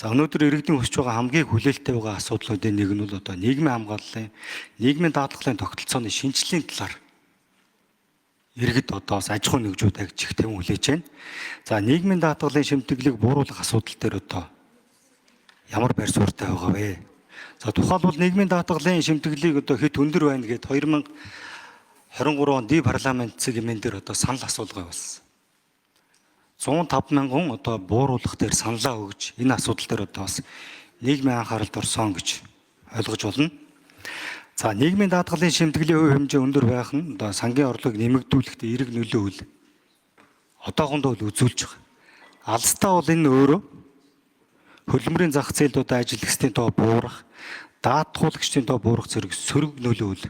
За өнөөдөр иргэдийн хүсэж байгаа хамгийн хүлээлттэй байгаа асуудлуудын нэг нь бол одоо нийгмийн хамгааллын, нийгмийн даатгалын тогтолцооны шинжилгээний талаар иргэд одоо аж ахуй нэгжүүд чих тавин хүлээж байна. За нийгмийн даатгалын шимтгэлийг бууруулах асуудал дээр одоо ямар байр суурьтай байгаа вэ? За тухайлбал нийгмийн даатгалын шимтгэлийг одоо хэд өндөр байна гэд 2023 онд парламент цэгийн дээр одоо санал асуулга явуулсан. 105 мянган одоо бууруулах дээр саналаа өгж энэ асуудал дээр одоо бас нийгмийн анхааралд орсон гэж ойлгож байна. За нийгмийн даатгалын шимтгэлийн хувь хэмжээ өндөр байх нь одоо сангийн орлогыг нэмэгдүүлэхдээ эерэг нөлөө үл одоохондоо үзүүлж байгаа. Алстаа бол энэ өөрөө хөдөлмөрийн зах зээлд одоо ажиллагчдын тоо буурах, даатгуулагчдын тоо буурах зэрэг сөрөг нөлөө үл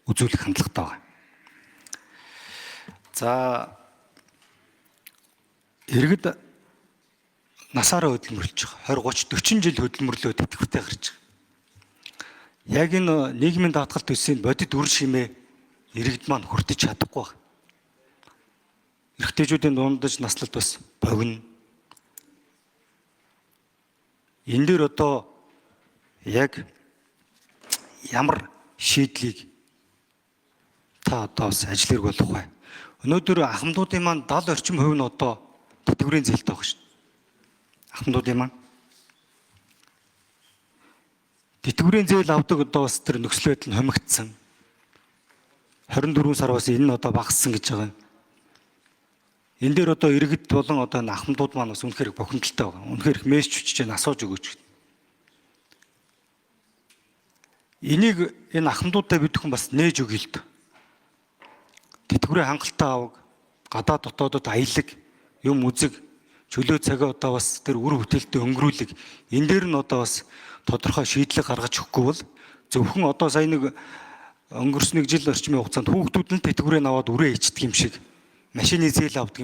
үзүүлэх хандлагатай байна. За иргэд насаараа хөдөлмөрлөж байгаа. 20, 30, 40 жил хөдөлмөрлөөд идэвхтэй гарч байгаа. Яг энэ нийгмийн даатгалт төсвийн бодит үр шимээ иргэд маань хүртэж чадахгүй байна. Эрэгтэйчүүдийн дундаж наслалт бас богино. Энэ дээр одоо яг ямар шийдлийг та одоо бас ажил хэрэг болох вэ? Өнөөдөр ахмадуудын маань 70 орчим хувь нь одоо тэтгэврийн зээлтэй байгаа шүү дээ. Ахмадуудын маань тэтгэврийн зээл авдаг одоо бас тэр нөхцөл байдал нь хомигдсан. 24 сар бас энэ нь одоо багассан гэж байгаа. Энэ дээр одоо иргэд болон одоо ахмадууд маань бас үнэхээр бохимдолтой байгаа. Үнэхээр их мессеж хүчиж асууж өгөөч. Энийг энэ ахмадуудтай бид хүн бас нээж өгье л дөө. Тэтгэврийн хангалттай аваг, гадаад дотоодод аялаг, юм үзэг, чөлөө цагаа одоо бас тэр үр бүтээлтэй өнгөрүүлэг. Энэ дээр нь одоо бас тодорхой шийдлэг гаргаж өгөхгүй бол зөвхөн одоо сая нэг өнгөрсөн 1 жил орчмын хугацаанд хүүхдүүд нь тэтгэврээ аваад үрээ ичдэг юм шиг машины зээл авдаг